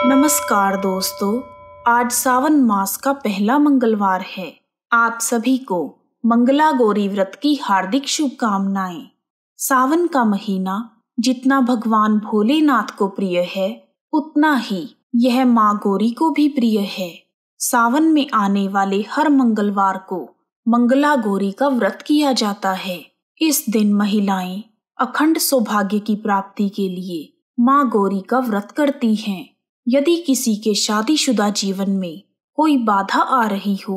नमस्कार दोस्तों, आज सावन मास का पहला मंगलवार है। आप सभी को मंगला गौरी व्रत की हार्दिक शुभकामनाएं। सावन का महीना जितना भगवान भोलेनाथ को प्रिय है, उतना ही यह माँ गौरी को भी प्रिय है। सावन में आने वाले हर मंगलवार को मंगला गौरी का व्रत किया जाता है। इस दिन महिलाएं अखंड सौभाग्य की प्राप्ति के लिए माँ गौरी का व्रत करती हैं। यदि किसी के शादीशुदा जीवन में कोई बाधा आ रही हो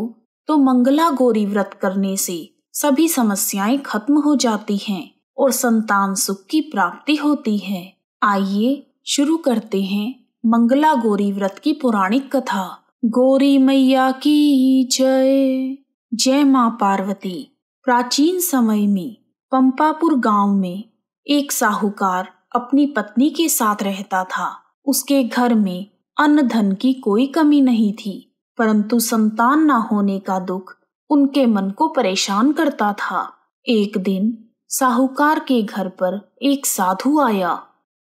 तो मंगला गौरी व्रत करने से सभी समस्याएं खत्म हो जाती हैं और संतान सुख की प्राप्ति होती है। आइए शुरू करते हैं मंगला गौरी व्रत की पौराणिक कथा। गौरी मैया की जय। जय माँ पार्वती। प्राचीन समय में पंपापुर गांव में एक साहूकार अपनी पत्नी के साथ रहता था। उसके घर में अन्न धन की कोई कमी नहीं थी, परंतु संतान न होने का दुख उनके मन को परेशान करता था। एक दिन साहूकार के घर पर एक साधु आया।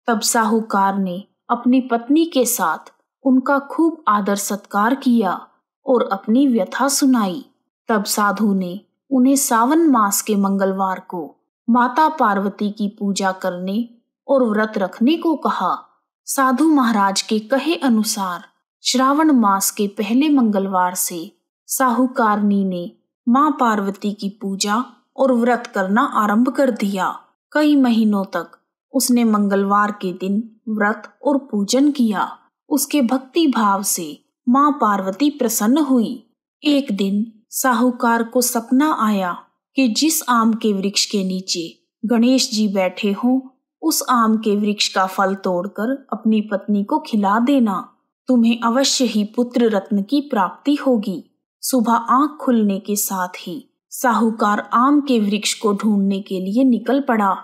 तब साहूकार ने अपनी पत्नी के साथ उनका खूब आदर सत्कार किया और अपनी व्यथा सुनाई। तब साधु ने उन्हें सावन मास के मंगलवार को माता पार्वती की पूजा करने और व्रत रखने को कहा। साधु महाराज के कहे अनुसार श्रावण मास के पहले मंगलवार से साहूकारनी ने मां पार्वती की पूजा और व्रत करना आरंभ कर दिया। कई महीनों तक उसने मंगलवार के दिन व्रत और पूजन किया। उसके भक्ति भाव से मां पार्वती प्रसन्न हुई। एक दिन साहूकार को सपना आया कि जिस आम के वृक्ष के नीचे गणेश जी बैठे हों, उस आम के वृक्ष का फल तोड़कर अपनी पत्नी को खिला देना। तुम्हें अवश्य ही पुत्र रत्न की प्राप्ति होगी। सुबह आंख खुलने के साथ ही साहूकार आम के वृक्ष को ढूंढने के लिए निकल पड़ा।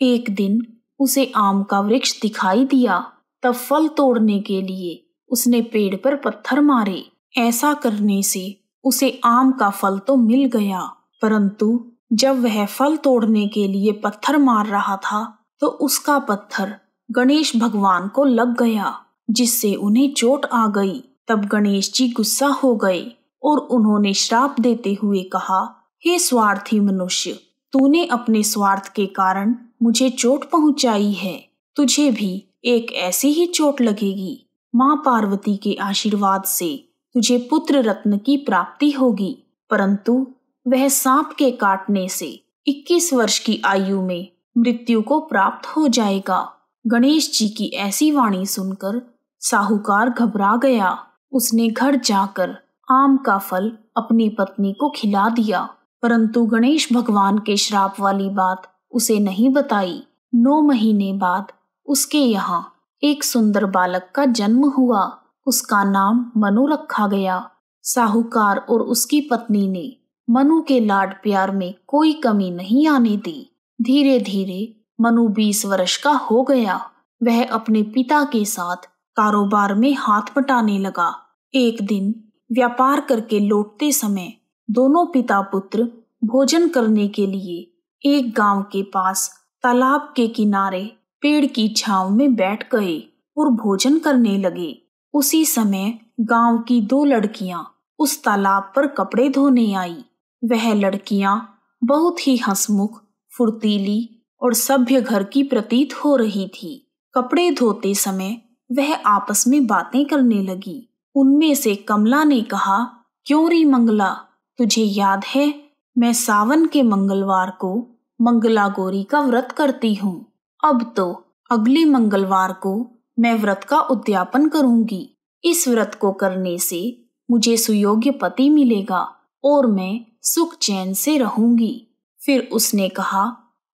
एक दिन उसे आम का वृक्ष दिखाई दिया। तब फल तोड़ने के लिए उसने पेड़ पर पत्थर मारे। ऐसा करने से उसे आम का फल तो मिल गया, परंतु जब वह फल तोड़ने के लिए पत्थर मार रहा था तो उसका पत्थर गणेश भगवान को लग गया, जिससे उन्हें चोट आ गई। तब गणेश जी गुस्सा हो गए और उन्होंने श्राप देते हुए कहा, हे स्वार्थी मनुष्य, तूने अपने स्वार्थ के कारण मुझे चोट पहुंचाई है। तुझे भी एक ऐसी ही चोट लगेगी। माँ पार्वती के आशीर्वाद से तुझे पुत्र रत्न की प्राप्ति होगी, परंतु वह सांप के काटने से 21 वर्ष की आयु में मृत्यु को प्राप्त हो जाएगा। गणेश जी की ऐसी वाणी सुनकर साहूकार घबरा गया। उसने घर जाकर आम का फल अपनी पत्नी को खिला दिया, परंतु गणेश भगवान के श्राप वाली बात उसे नहीं बताई। 9 महीने बाद उसके यहाँ एक सुंदर बालक का जन्म हुआ। उसका नाम मनु रखा गया। साहूकार और उसकी पत्नी ने मनु के लाड प्यार में कोई कमी नहीं आने दी। धीरे धीरे मनु 20 वर्ष का हो गया। वह अपने पिता के साथ कारोबार में हाथ बटाने लगा। एक दिन व्यापार करके लौटते समय दोनों पिता पुत्र भोजन करने के लिए एक गांव के पास तालाब के किनारे पेड़ की छांव में बैठ गए और भोजन करने लगे। उसी समय गांव की 2 लड़कियां उस तालाब पर कपड़े धोने आई। वह लड़कियां बहुत ही हंसमुख, फुर्तीली और सभ्य घर की प्रतीत हो रही थी। कपड़े धोते समय वह आपस में बातें करने लगी। उनमें से कमला ने कहा, क्यों री मंगला, तुझे याद है मैं सावन के मंगलवार को मंगला गौरी का व्रत करती हूँ। अब तो अगले मंगलवार को मैं व्रत का उद्यापन करूंगी। इस व्रत को करने से मुझे सुयोग्य पति मिलेगा और मैं सुख चैन से रहूंगी। फिर उसने कहा,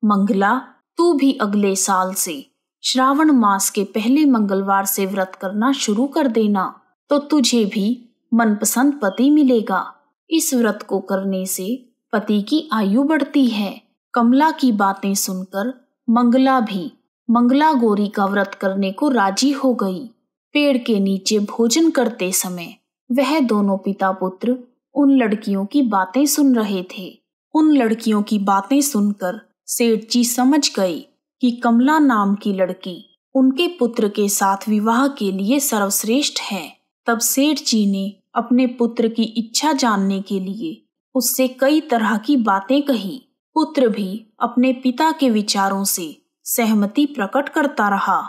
मंगला, तू भी अगले साल से श्रावण मास के पहले मंगलवार से व्रत करना शुरू कर देना, तो तुझे भी मनपसंद पति मिलेगा। इस व्रत को करने से पति की आयु बढ़ती है। कमला की बातें सुनकर मंगला भी मंगला गौरी का व्रत करने को राजी हो गई। पेड़ के नीचे भोजन करते समय वह दोनों पिता पुत्र उन लड़कियों की बातें सुन रहे थे। उन लड़कियों की बातें सुनकर सेठ जी समझ गए कि कमला नाम की लड़की उनके पुत्र के साथ विवाह के लिए सर्वश्रेष्ठ है। तब सेठ जी ने अपने पुत्र की इच्छा जानने के लिए उससे कई तरह की बातें कही। पुत्र भी अपने पिता के विचारों से सहमति प्रकट करता रहा।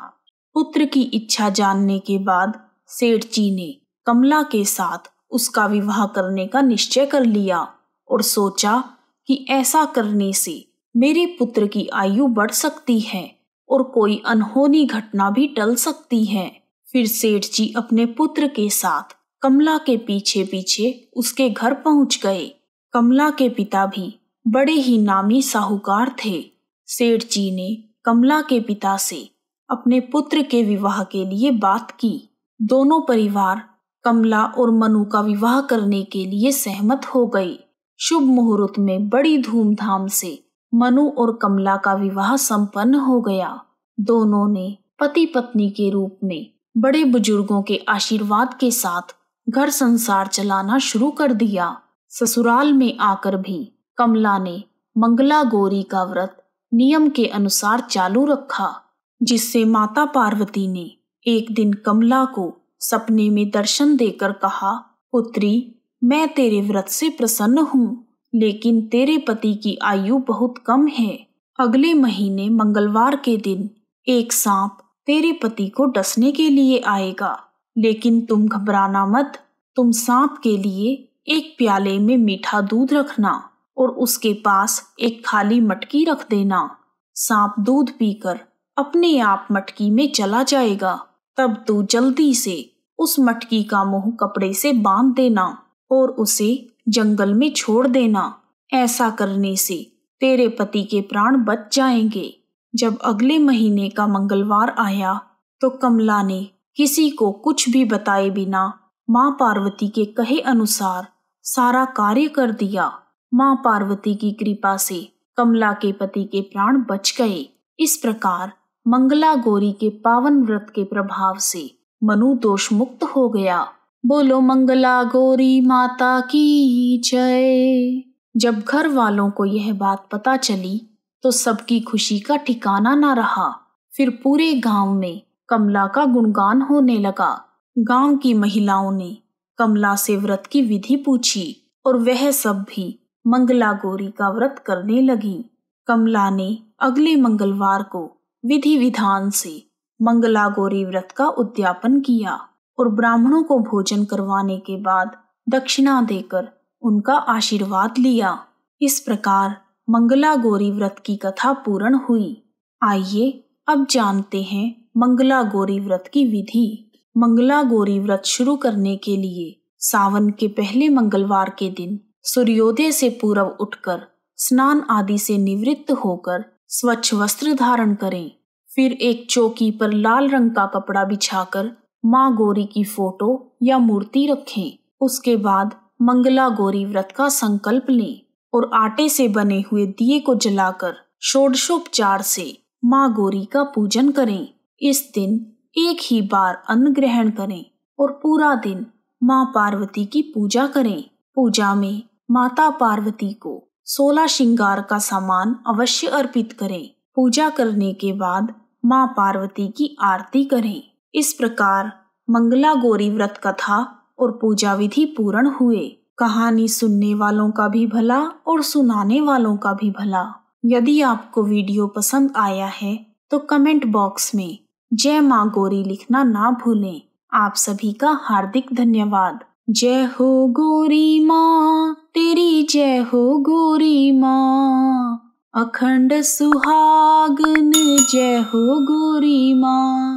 पुत्र की इच्छा जानने के बाद सेठ जी ने कमला के साथ उसका विवाह करने का निश्चय कर लिया और सोचा कि ऐसा करने से मेरे पुत्र की आयु बढ़ सकती है और कोई अनहोनी घटना भी टल सकती है। फिर सेठ जी अपने पुत्र के साथ कमला के पीछे पीछे उसके घर पहुंच गए। कमला के पिता भी बड़े ही नामी साहूकार थे। सेठ जी ने कमला के पिता से अपने पुत्र के विवाह के लिए बात की। दोनों परिवार कमला और मनु का विवाह करने के लिए सहमत हो गए। शुभ मुहूर्त में बड़ी धूमधाम से मनु और कमला का विवाह संपन्न हो गया। दोनों ने पति पत्नी के रूप में बड़े बुजुर्गों के आशीर्वाद के साथ घर संसार चलाना शुरू कर दिया। ससुराल में आकर भी कमला ने मंगला गौरी का व्रत नियम के अनुसार चालू रखा, जिससे माता पार्वती ने एक दिन कमला को सपने में दर्शन देकर कहा, पुत्री, मैं तेरे व्रत से प्रसन्न हूँ, लेकिन तेरे पति की आयु बहुत कम है। अगले महीने मंगलवार के दिन एक सांप तेरे पति को डसने के लिए आएगा, लेकिन तुम घबराना मत। तुम सांप के लिए एक प्याले में मीठा दूध रखना और उसके पास एक खाली मटकी रख देना। सांप दूध पीकर अपने आप मटकी में चला जाएगा। तब तू जल्दी से उस मटकी का मुंह कपड़े से बांध देना और उसे जंगल में छोड़ देना। ऐसा करने से तेरे पति के प्राण बच जाएंगे। जब अगले महीने का मंगलवार आया तो कमला ने किसी को कुछ भी बताए बिना माँ पार्वती के कहे अनुसार सारा कार्य कर दिया। माँ पार्वती की कृपा से कमला के पति के प्राण बच गए। इस प्रकार मंगला गौरी के पावन व्रत के प्रभाव से मनु दोष मुक्त हो गया। बोलो मंगला गौरी माता की जय। जब घर वालों को यह बात पता चली तो सबकी खुशी का ठिकाना न रहा। फिर पूरे गांव में कमला का गुणगान होने लगा। गांव की महिलाओं ने कमला से व्रत की विधि पूछी और वह सब भी मंगला गौरी का व्रत करने लगी। कमला ने अगले मंगलवार को विधि विधान से मंगला गौरी व्रत का उद्यापन किया और ब्राह्मणों को भोजन करवाने के बाद दक्षिणा देकर उनका आशीर्वाद लिया। इस प्रकार मंगला गौरी व्रत की कथा पूर्ण हुई। आइए अब जानते हैं मंगला गौरी व्रत की विधि। मंगला गौरी व्रत शुरू करने के लिए सावन के पहले मंगलवार के दिन सूर्योदय से पूर्व उठकर स्नान आदि से निवृत्त होकर स्वच्छ वस्त्र धारण करें। फिर एक चौकी पर लाल रंग का कपड़ा बिछाकर माँ गौरी की फोटो या मूर्ति रखें। उसके बाद मंगला गौरी व्रत का संकल्प लें और आटे से बने हुए दिए को जलाकर षोडशोपचार से माँ गौरी का पूजन करें। इस दिन एक ही बार अन्न ग्रहण करें और पूरा दिन माँ पार्वती की पूजा करें। पूजा में माता पार्वती को 16 श्रृंगार का सामान अवश्य अर्पित करें। पूजा करने के बाद माँ पार्वती की आरती करें। इस प्रकार मंगला गौरी व्रत कथा और पूजा विधि पूर्ण हुए। कहानी सुनने वालों का भी भला और सुनाने वालों का भी भला। यदि आपको वीडियो पसंद आया है तो कमेंट बॉक्स में जय माँ गौरी लिखना ना भूलें। आप सभी का हार्दिक धन्यवाद। जय हो गौरी माँ तेरी, जय हो गौरी माँ, अखंड सुहागन जय हो गौरी माँ।